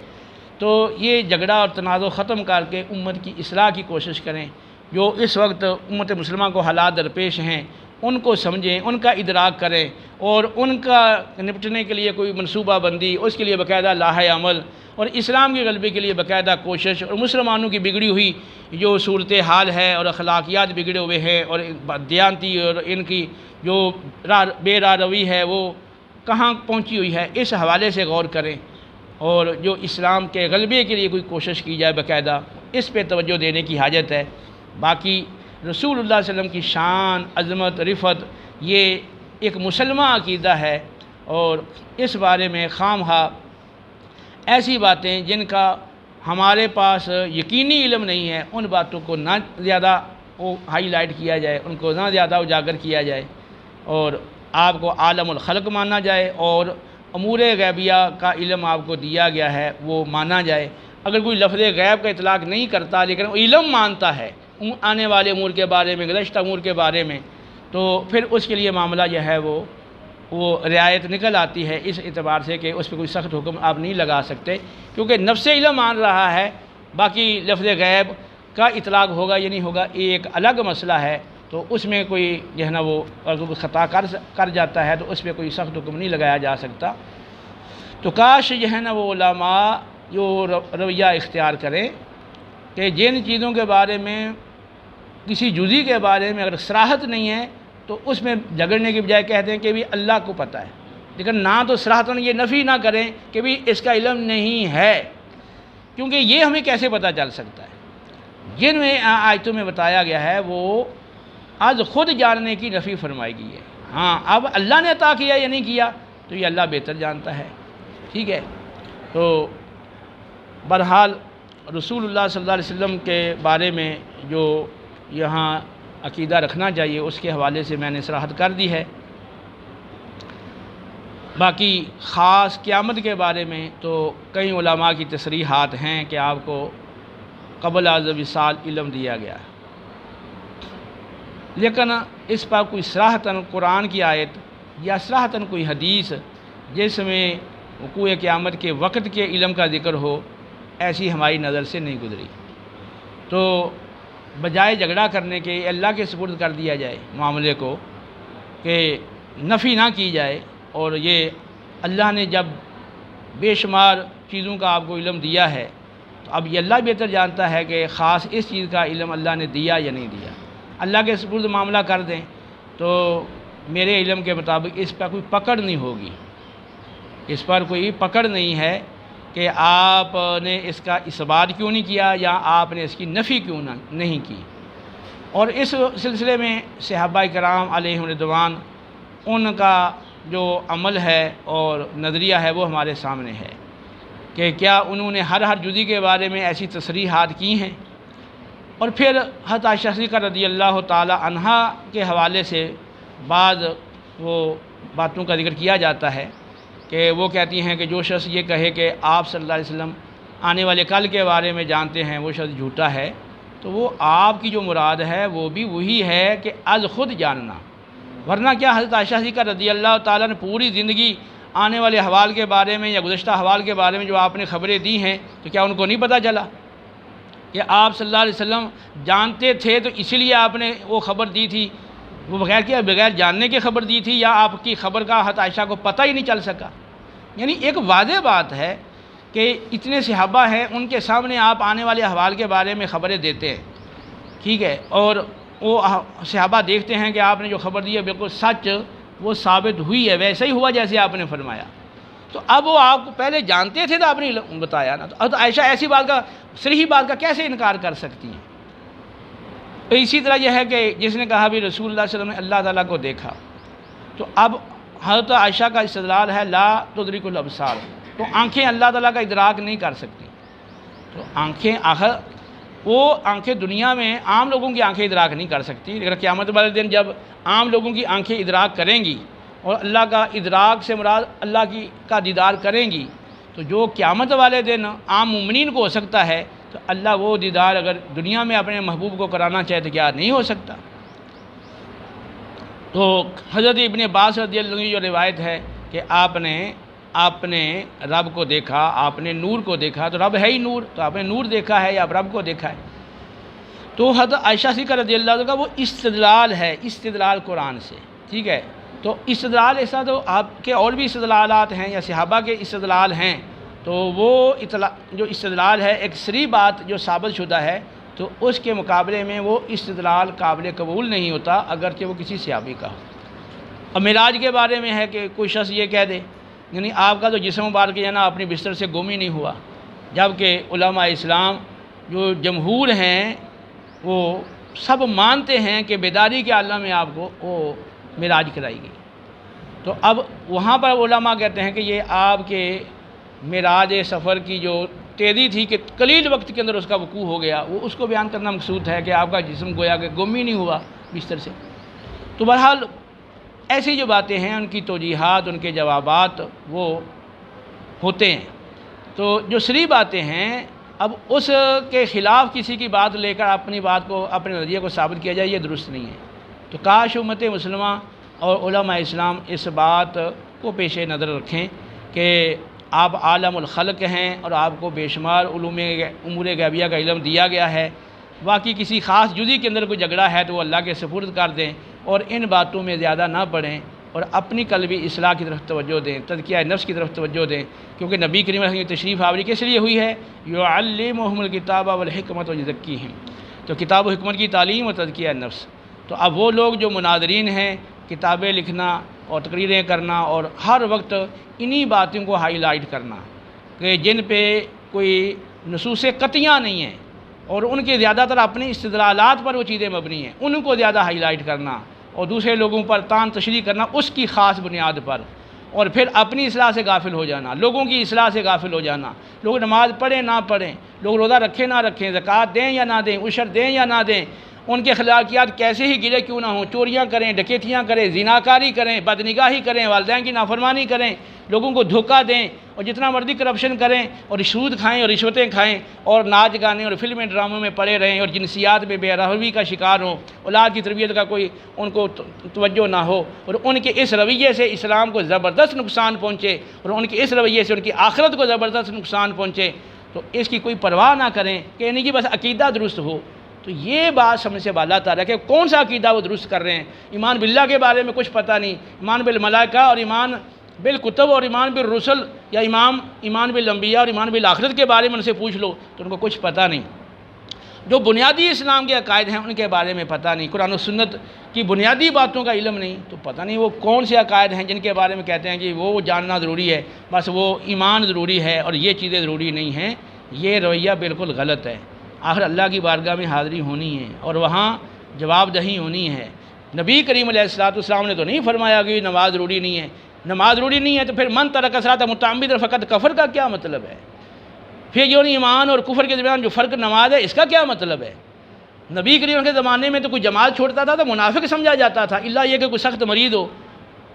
تو یہ جھگڑا اور تنازع ختم کر کے امت کی اصلاح کی کوشش کریں۔ جو اس وقت امت مسلمہ کو حالات درپیش ہیں ان کو سمجھیں، ان کا ادراک کریں اور ان کا نپٹنے کے لیے کوئی منصوبہ بندی، اس کے لیے باقاعدہ لاحِ عمل اور اسلام کے غلبے کے لیے باقاعدہ کوشش، اور مسلمانوں کی بگڑی ہوئی جو صورتحال ہے اور اخلاقیات بگڑے ہوئے ہیں اور دیانتی اور ان کی جو بے راہ روی ہے وہ کہاں پہنچی ہوئی ہے، اس حوالے سے غور کریں اور جو اسلام کے غلبے کے لیے کوئی کوشش کی جائے باقاعدہ اس پہ توجہ دینے کی حاجت ہے۔ باقی رسول اللہ صلی اللہ علیہ وسلم کی شان، عظمت، رفعت یہ ایک مسلمہ عقیدہ ہے، اور اس بارے میں خواہ ایسی باتیں جن کا ہمارے پاس یقینی علم نہیں ہے ان باتوں کو نہ زیادہ وہ ہائی لائٹ کیا جائے، ان کو نہ زیادہ اجاگر کیا جائے، اور آپ کو عالم الخلق مانا جائے اور امور غیبیہ کا علم آپ کو دیا گیا ہے وہ مانا جائے۔ اگر کوئی لفظ غیب کا اطلاق نہیں کرتا لیکن علم مانتا ہے آنے والے امور کے بارے میں، گزشتہ امور کے بارے میں، تو پھر اس کے لیے معاملہ جو ہے وہ رعایت نکل آتی ہے، اس اعتبار سے کہ اس پہ کوئی سخت حکم آپ نہیں لگا سکتے کیونکہ نفس علم مان رہا ہے۔ باقی لفظ غیب کا اطلاق ہوگا یا نہیں ہوگا یہ ایک الگ مسئلہ ہے، تو اس میں کوئی جو ہے نا وہ اگر کوئی خطا کر جاتا ہے تو اس پہ کوئی سخت حکم نہیں لگایا جا سکتا۔ تو کاش جو ہے نا وہ علماء جو رویہ اختیار کریں کہ جن چیزوں کے بارے میں کسی جزی کے بارے میں اگر صراحت نہیں ہے تو اس میں جھگڑنے کے بجائے کہتے ہیں کہ بھی اللہ کو پتہ ہے، لیکن نہ تو صراحتاً یہ نفی نہ کریں کہ بھی اس کا علم نہیں ہے، کیونکہ یہ ہمیں کیسے پتہ چل سکتا ہے؟ جن میں آیتوں میں بتایا گیا ہے وہ آج خود جاننے کی نفی فرمائی گئی ہے۔ ہاں اب اللہ نے عطا کیا یا نہیں کیا تو یہ اللہ بہتر جانتا ہے، ٹھیک ہے۔ تو بہرحال رسول اللہ صلی اللہ علیہ وسلم کے بارے میں جو یہاں عقیدہ رکھنا چاہیے اس کے حوالے سے میں نے صراحت کر دی ہے۔ باقی خاص قیامت کے بارے میں تو کئی علماء کی تصریحات ہیں کہ آپ کو قبل از وصال علم دیا گیا، لیکن اس پر کوئی صراحتاً قرآن کی آیت یا صراحتاً کوئی حدیث جس میں وقوع قیامت کے وقت کے علم کا ذکر ہو ایسی ہماری نظر سے نہیں گزری۔ تو بجائے جھگڑا کرنے کے اللہ کے سپرد کر دیا جائے معاملے کو، کہ نفی نہ کی جائے۔ اور یہ اللہ نے جب بے شمار چیزوں کا آپ کو علم دیا ہے تو اب یہ اللہ بہتر جانتا ہے کہ خاص اس چیز کا علم اللہ نے دیا یا نہیں دیا۔ اللہ کے سپرد معاملہ کر دیں تو میرے علم کے مطابق اس پر کوئی پکڑ نہیں ہوگی، اس پر کوئی پکڑ نہیں ہے کہ آپ نے اس کا اثبات کیوں نہیں کیا یا آپ نے اس کی نفی کیوں نہیں کی۔ اور اس سلسلے میں صحابہ کرام علیہم رضوان ان کا جو عمل ہے اور نظریہ ہے وہ ہمارے سامنے ہے کہ کیا انہوں نے ہر جزی کے بارے میں ایسی تصریحات کی ہیں۔ اور پھر حضرت عائشہ صدیقہ رضی اللہ تعالی عنہا کے حوالے سے بعض وہ باتوں کا ذکر کیا جاتا ہے کہ وہ کہتی ہیں کہ جو شخص یہ کہے کہ آپ صلی اللہ علیہ وسلم آنے والے کل کے بارے میں جانتے ہیں وہ شخص جھوٹا ہے، تو وہ آپ کی جو مراد ہے وہ بھی وہی ہے کہ از خود جاننا، ورنہ کیا حضرت عائشہ صدیقہ رضی اللہ تعالیٰ نے پوری زندگی آنے والے احوال کے بارے میں یا گزشتہ احوال کے بارے میں جو آپ نے خبریں دی ہیں تو کیا ان کو نہیں پتہ چلا کہ آپ صلی اللہ علیہ وسلم جانتے تھے تو اسی لیے آپ نے وہ خبر دی تھی، وہ بغیر جاننے کی خبر دی تھی، یا آپ کی خبر کا حضرت عائشہ کو پتہ ہی نہیں چل سکا؟ یعنی ایک واضح بات ہے کہ اتنے صحابہ ہیں، ان کے سامنے آپ آنے والے احوال کے بارے میں خبریں دیتے ہیں، ٹھیک ہے، اور وہ صحابہ دیکھتے ہیں کہ آپ نے جو خبر دی ہے بالکل سچ وہ ثابت ہوئی ہے، ویسے ہی ہوا جیسے آپ نے فرمایا۔ تو اب وہ آپ کو پہلے جانتے تھے تو آپ نے بتایا نا، تو عائشہ ایسی بات کا صریح بات کا کیسے انکار کر سکتی ہیں؟ تو اسی طرح یہ ہے کہ جس نے کہا بھی رسول اللہ صلی اللہ علیہ وسلم نے اللہ تعالیٰ کو دیکھا، تو اب حضرت عائشہ کا استدلال ہے لا تدرک الابصار، تو آنکھیں اللہ تعالیٰ کا ادراک نہیں کر سکتی۔ تو آنکھیں وہ آنکھیں دنیا میں عام لوگوں کی آنکھیں ادراک نہیں کر سکتی، لیکن قیامت والے دن جب عام لوگوں کی آنکھیں ادراک کریں گی اور اللہ کا ادراک سے مراد اللہ کا دیدار کریں گی، تو جو قیامت والے دن عام مومنین کو ہو سکتا ہے تو اللہ وہ دیدار اگر دنیا میں اپنے محبوب کو کرانا چاہے تو کیا نہیں ہو سکتا؟ تو حضرت ابن عباس رضی اللہ عنہ کی جو روایت ہے کہ آپ نے رب کو دیکھا، آپ نے نور کو دیکھا، تو رب ہے ہی نور، تو آپ نے نور دیکھا ہے یا رب کو دیکھا ہے؟ تو حضرت عائشہ صدیقہ رضی اللہ عنہ کا وہ استدلال ہے، استدلال قرآن سے، ٹھیک ہے۔ تو استدلال ایسا تو آپ کے اور بھی استدلالات ہیں یا صحابہ کے استدلال ہیں، تو وہ جو استدلال ہے ایک صریح بات جو ثابت شدہ ہے، تو اس کے مقابلے میں وہ استدلال قابل قبول نہیں ہوتا اگرچہ وہ کسی صحابی کا ہو۔ اب معراج کے بارے میں ہے کہ کوئی شخص یہ کہہ دے یعنی آپ کا تو جسم مبارک ہے نا اپنی بستر سے گم ہی نہیں ہوا، جبکہ علماء اسلام جو جمہور ہیں وہ سب مانتے ہیں کہ بیداری کے عالم میں آپ کو وہ معراج کرائی گئی۔ تو اب وہاں پر علماء کہتے ہیں کہ یہ آپ کے معراج سفر کی جو تیزی تھی کہ قلیل وقت کے اندر اس کا وقوع ہو گیا، وہ اس کو بیان کرنا مقصود ہے کہ آپ کا جسم گویا کہ گم ہی نہیں ہوا بستر سے۔ تو بہرحال ایسی جو باتیں ہیں ان کی توجیحات، ان کے جوابات وہ ہوتے ہیں۔ تو جو صریح باتیں ہیں اب اس کے خلاف کسی کی بات لے کر اپنی بات کو، اپنے نظریے کو ثابت کیا جائے، یہ درست نہیں ہے۔ تو کاش امت مسلمہ اور علماء اسلام اس بات کو پیش نظر رکھیں کہ آپ عالم الخلق ہیں اور آپ کو بے شمار امور غیبیہ کا علم دیا گیا ہے، باقی کسی خاص جزی کے اندر کوئی جھگڑا ہے تو وہ اللہ کے سپرد کر دیں اور ان باتوں میں زیادہ نہ پڑیں اور اپنی قلبی اصلاح کی طرف توجہ دیں، تزکیہ نفس کی طرف توجہ دیں، کیونکہ نبی کریم علیہ وسلم کی تشریف آوری کس لیے ہوئی ہے؟ یعلمہم الکتاب والحکمت ویزکیہم، تو کتاب و حکمت کی تعلیم اور تزکیہ نفس۔ تو اب وہ لوگ جو مناظرین ہیں، کتابیں لکھنا اور تقریریں کرنا اور ہر وقت انہی باتوں کو ہائی لائٹ کرنا کہ جن پہ کوئی نصوص قطعیہ نہیں ہیں اور ان کے زیادہ تر اپنے استدلالات پر وہ چیزیں مبنی ہیں، ان کو زیادہ ہائی لائٹ کرنا اور دوسرے لوگوں پر تان تشریح کرنا اس کی خاص بنیاد پر، اور پھر اپنی اصلاح سے غافل ہو جانا، لوگوں کی اصلاح سے غافل ہو جانا، لوگ نماز پڑھیں نہ پڑھیں، لوگ روزہ رکھیں نہ رکھیں، زکوٰۃ دیں یا نہ دیں، عشر دیں یا نہ دیں، ان کے اخلاقیات کیسے ہی گرے کیوں نہ ہوں، چوریاں کریں، ڈکیتیاں کریں، زناکاری کریں، بدنگاہی کریں، والدین کی نافرمانی کریں، لوگوں کو دھوکہ دیں اور جتنا مرضی کرپشن کریں اور سود کھائیں اور رشوتیں کھائیں اور ناچ گانے اور فلمیں ڈراموں میں پڑے رہیں اور جنسیات میں بے روی کا شکار ہوں، اولاد کی تربیت کا کوئی ان کو توجہ نہ ہو اور ان کے اس رویے سے اسلام کو زبردست نقصان پہنچے اور ان کے اس رویے سے ان کی آخرت کو زبردست نقصان پہنچے، تو اس کی کوئی پرواہ نہ کریں کہ یعنی کہ بس عقیدہ درست ہو تو یہ بات سمجھ سے بالا تر ہے کہ کون سا عقیدہ وہ درست کر رہے ہیں۔ ایمان باللہ کے بارے میں کچھ پتہ نہیں، ایمان بالملائکہ اور ایمان بالکتب اور ایمان بالرسل یا ایمان بالانبیاء اور ایمان بالآخرت کے بارے میں ان سے پوچھ لو تو ان کو کچھ پتہ نہیں۔ جو بنیادی اسلام کے عقائد ہیں ان کے بارے میں پتہ نہیں، قرآن و سنت کی بنیادی باتوں کا علم نہیں، تو پتہ نہیں وہ کون سے عقائد ہیں جن کے بارے میں کہتے ہیں کہ وہ جاننا ضروری ہے، بس وہ ایمان ضروری ہے اور یہ چیزیں ضروری نہیں ہیں۔ یہ رویہ بالکل غلط ہے۔ آخر اللہ کی بارگاہ میں حاضری ہونی ہے اور وہاں جواب دہی ہونی ہے۔ نبی کریم علیہ السلام نے تو نہیں فرمایا کہ نماز ضروری نہیں ہے۔ نماز ضروری نہیں ہے تو پھر من ترک الصلاۃ متعمدا فقد کفر کا کیا مطلب ہے؟ پھر جو ایمان اور کفر کے درمیان جو فرق نماز ہے اس کا کیا مطلب ہے؟ نبی کریم کے زمانے میں تو کوئی جماعت چھوڑتا تھا تو منافق سمجھا جاتا تھا، الا یہ کہ کوئی سخت مریض ہو،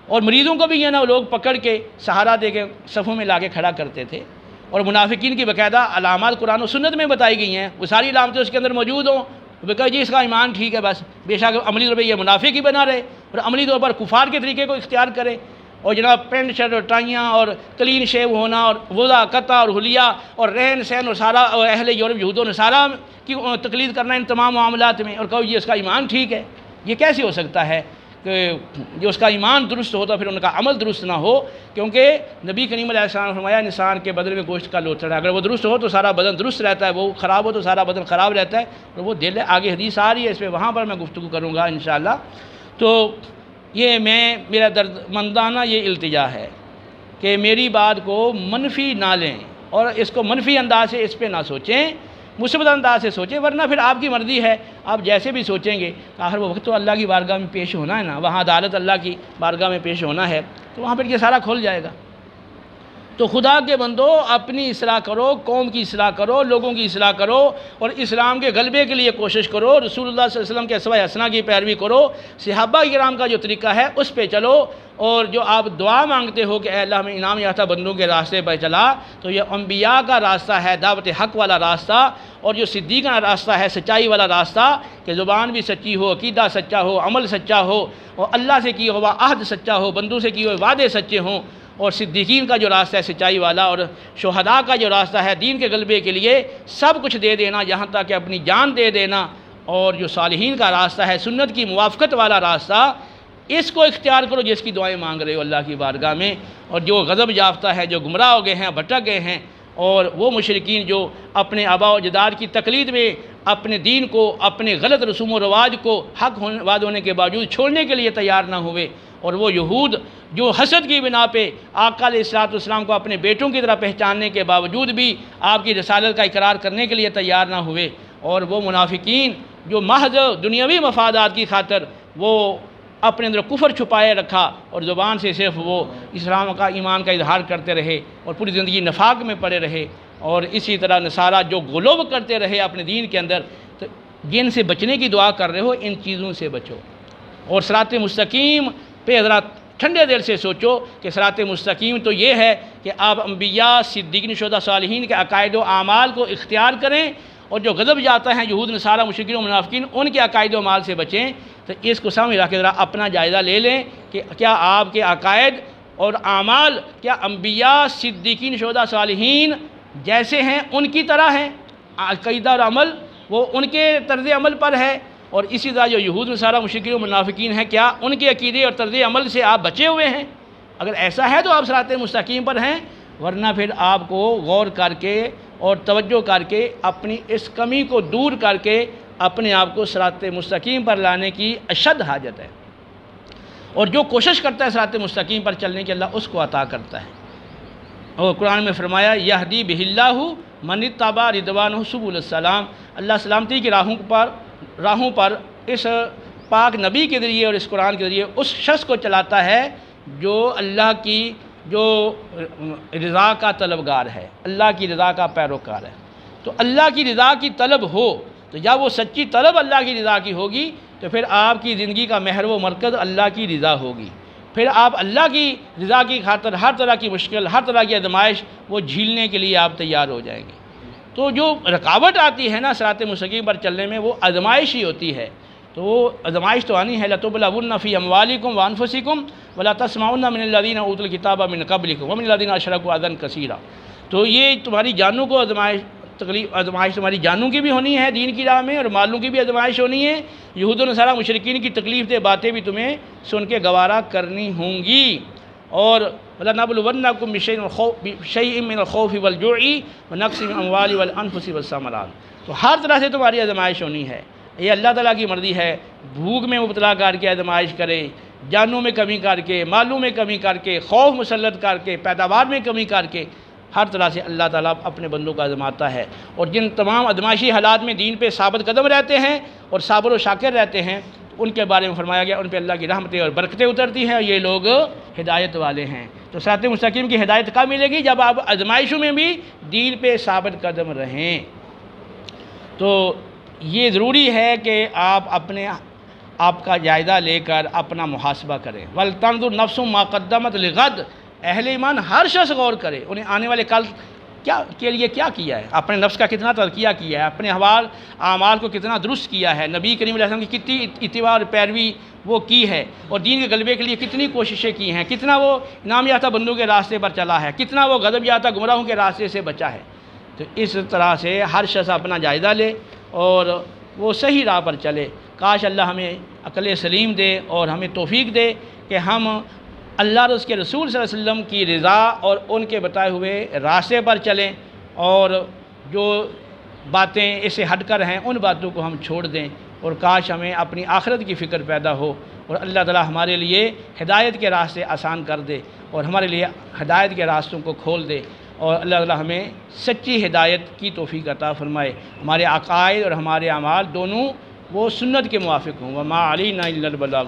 اور مریضوں کو بھی یہ نا لوگ پکڑ کے سہارا دے کے صفوں میں لا کے کھڑا کرتے تھے، اور منافقین کی باقاعدہ علامات قرآن و سنت میں بتائی گئی ہیں، وہ ساری علامتیں اس کے اندر موجود ہوں، وہ کہا جی اس کا ایمان ٹھیک ہے، بس بے شک عملی طور پر یہ منافق ہی بنا رہے اور عملی طور پر کفار کے طریقے کو اختیار کرے، اور جناب پینٹ شرٹ اور ٹائیاں اور کلین شیو ہونا اور وضع قطع اور حلیہ اور رہن سہن اور سارا اور اہل یورپ یہود و نصارہ کی تقلید کرنا ان تمام معاملات میں، اور کہو یہ اس کا ایمان ٹھیک ہے۔ یہ کیسے ہو سکتا ہے کہ جو اس کا ایمان درست ہو تو پھر ان کا عمل درست نہ ہو؟ کیونکہ نبی کریم علیہ السلام نے فرمایا انسان کے بدن میں گوشت کا لوتھڑا ہے، اگر وہ درست ہو تو سارا بدن درست رہتا ہے، وہ خراب ہو تو سارا بدن خراب رہتا ہے، اور وہ دل ہے۔ آگے حدیث آ رہی ہے اس پہ، وہاں پر میں گفتگو کروں گا انشاءاللہ۔ تو یہ میرا درد مندانہ یہ التجا ہے کہ میری بات کو منفی نہ لیں اور اس کو منفی انداز سے اس پہ نہ سوچیں، مثبت انداز سے سوچیں، ورنہ پھر آپ کی مرضی ہے، آپ جیسے بھی سوچیں گے آخر وہ وقت تو اللہ کی بارگاہ میں پیش ہونا ہے نا، وہاں عدالت اللہ کی بارگاہ میں پیش ہونا ہے، تو وہاں پھر یہ سارا کھل جائے گا۔ تو خدا کے بندو اپنی اصلاح کرو، قوم کی اصلاح کرو، لوگوں کی اصلاح کرو، اور اسلام کے غلبے کے لیے کوشش کرو، رسول اللہ صلی اللہ علیہ وسلم کے اسوہ حسنہ کی پیروی کرو، صحابہ کرام کا جو طریقہ ہے اس پہ چلو، اور جو آپ دعا مانگتے ہو کہ اے اللہ میں انعام یافتہ بندوں کے راستے پر چلا، تو یہ انبیاء کا راستہ ہے، دعوت حق والا راستہ، اور جو صدیقہ کا راستہ ہے، سچائی والا راستہ، کہ زبان بھی سچی ہو، عقیدہ سچا ہو، عمل سچا ہو، اور اللہ سے کیا ہوا عہد سچا ہو، بندوں سے کیے ہوئے وعدے سچے ہوں، اور صدیقین کا جو راستہ ہے سچائی والا، اور شہداء کا جو راستہ ہے دین کے غلبے کے لیے سب کچھ دے دینا، یہاں تک کہ اپنی جان دے دینا، اور جو صالحین کا راستہ ہے سنت کی موافقت والا راستہ، اس کو اختیار کرو جس کی دعائیں مانگ رہے ہو اللہ کی بارگاہ میں۔ اور جو غضب یافتہ ہے، جو گمراہ ہو گئے ہیں، بھٹک گئے ہیں، اور وہ مشرکین جو اپنے آباء و اجداد کی تقلید میں اپنے دین کو، اپنے غلط رسوم و رواج کو حق وعد ہونے کے باوجود چھوڑنے کے لیے تیار نہ ہوئے، اور وہ یہود جو حسد کی بنا پہ آقا علیہ السلام کو اپنے بیٹوں کی طرح پہچاننے کے باوجود بھی آپ کی رسالت کا اقرار کرنے کے لیے تیار نہ ہوئے، اور وہ منافقین جو محض دنیاوی مفادات کی خاطر وہ اپنے اندر کفر چھپائے رکھا اور زبان سے صرف وہ اسلام کا ایمان کا اظہار کرتے رہے اور پوری زندگی نفاق میں پڑے رہے، اور اسی طرح نصارہ جو غلو کرتے رہے اپنے دین کے اندر، تو جن سے بچنے کی دعا کر رہے ہو ان چیزوں سے بچو، اور صراط مستقیم پہ ذرا ٹھنڈے دل سے سوچو کہ صراط مستقیم تو یہ ہے کہ آپ انبیاء، صدیقین، شہداء، صالحین کے عقائد و اعمال کو اختیار کریں، اور جو غضب جاتا ہے یہود نصارہ مشرکین و منافقین ان کے عقائد و اعمال سے بچیں۔ تو اس کو سامنے رکھ کے ذرا اپنا جائزہ لے لیں کہ کیا آپ کے عقائد اور اعمال کیا انبیاء، صدیقین، شہداء، صالحین جیسے ہیں ان کی طرح ہیں، عقیدہ اور عمل وہ ان کے طرز عمل پر ہے، اور اسی طرح جو یہود نصارہ مشرکین و منافقین ہیں کیا ان کے عقیدے اور طرز عمل سے آپ بچے ہوئے ہیں؟ اگر ایسا ہے تو آپ صراط مستقیم پر ہیں، ورنہ پھر آپ کو غور کر کے اور توجہ کر کے اپنی اس کمی کو دور کر کے اپنے آپ کو صراط مستقیم پر لانے کی اشد حاجت ہے، اور جو کوشش کرتا ہے صراط مستقیم پر چلنے کی اللہ اس کو عطا کرتا ہے۔ اور قرآن میں فرمایا یہدی بہ اللہ من اتبع رضوانہ سبل السلام، اللہ سلامتی کی راہوں پر اس پاک نبی کے ذریعے اور اس قرآن کے ذریعے اس شخص کو چلاتا ہے جو اللہ کی جو رضا کا طلبگار ہے، اللہ کی رضا کا پیروکار ہے۔ تو اللہ کی رضا کی طلب ہو تو جب وہ سچی طلب اللہ کی رضا کی ہوگی تو پھر آپ کی زندگی کا محور و مرکز اللہ کی رضا ہوگی، پھر آپ اللہ کی رضا کی خاطر ہر طرح کی مشکل، ہر طرح کی آزمائش وہ جھیلنے کے لیے آپ تیار ہو جائیں گے۔ تو جو رکاوٹ آتی ہے نا صراط مستقیم پر چلنے میں وہ آزمائش ہی ہوتی ہے، تو وہ آزمائش تو آنی ہے لَتُبْلَوُنَّ فِي أَمْوَالِكُمْ وَأَنفُسِكُمْ وَلَا تَسْمَعُنَّ مِنَ الَّذِينَ أُوتُوا الْكِتَابَ مِنْ قَبْلِكُمْ وَمِنَ الَّذِينَ أَشْرَكُوا أَذًى كَثِيرًا، تو یہ تمہاری جانوں کو تکلیف آزمائش تمہاری جانوں کی بھی ہونی ہے دین کی راہ میں، اور مالوں کی بھی آزمائش ہونی ہے۔ یہود و نصارہ مشرکین کی تکلیف دہ باتیں بھی تمہیں سن کے گوارا کرنی ہوں گی۔ اور وَلَنَبْلُوَنَّكُمْ بِشَيْءٍ مِّنَ الْخَوْفِ وَالْجُوعِ وَنَقْصٍ مِّنَ الْأَمْوَالِ وَالْأَنفُسِ وَالثَّمَرَاتِ۔ تو ہر طرح سے تمہاری آزمائش ہونی ہے، یہ اللہ تعالیٰ کی مرضی ہے۔ بھوک میں مبتلا کر کے آزمائش کرے، جانوں میں کمی کر کے، مالوں میں کمی کر کے، خوف مسلط کر کے، پیداوار میں کمی کر کے، ہر طرح سے اللہ تعالیٰ اپنے بندوں کو آزماتا ہے۔ اور جن تمام آزمائشی حالات میں دین پہ ثابت قدم رہتے ہیں اور صابر و شاکر رہتے ہیں، ان کے بارے میں فرمایا گیا ان پہ اللہ کی رحمتیں اور برکتیں اترتی ہیں، اور یہ لوگ ہدایت والے ہیں۔ تو صراط مستقیم کی ہدایت کب ملے گی؟ جب آپ آزمائشوں میں بھی دین پہ ثابت قدم رہیں۔ تو یہ ضروری ہے کہ آپ کا جائزہ لے کر اپنا محاسبہ کریں۔ وَلْتَنْظُرْ نَفْسٌ مَا قَدَّمَتْ لِغَدٍ۔ اہل ایمان ہر شخص غور کرے انہیں آنے والے کل کے لیے کیا کیا ہے، اپنے نفس کا کتنا تزکیہ کیا ہے، اپنے اعمال کو کتنا درست کیا ہے، نبی کریم علیہ السلام کی کتنی اتباع اور پیروی وہ کی ہے، اور دین کے غلبے کے لیے کتنی کوششیں کی ہیں، کتنا وہ انعام یافتہ بندوں کے راستے پر چلا ہے، کتنا وہ غضب یافتہ گمراہوں کے راستے سے بچا ہے۔ تو اس طرح سے ہر شخص اپنا جائزہ لے اور وہ صحیح راہ پر چلے۔ کاش اللہ ہمیں عقل سلیم دے اور ہمیں توفیق دے کہ ہم اللہ اور اس کے رسول صلی اللہ علیہ وسلم کی رضا اور ان کے بتائے ہوئے راستے پر چلیں، اور جو باتیں اس سے ہٹ کر ہیں ان باتوں کو ہم چھوڑ دیں، اور کاش ہمیں اپنی آخرت کی فکر پیدا ہو، اور اللہ تعالی ہمارے لیے ہدایت کے راستے آسان کر دے اور ہمارے لیے ہدایت کے راستوں کو کھول دے، اور اللہ تعالی ہمیں سچی ہدایت کی توفیق عطا فرمائے، ہمارے عقائد اور ہمارے اعمال دونوں وہ سنت کے موافق ہوں۔ وَمَا عَلَيْنَا إِلَّا الْبَلَاغُ۔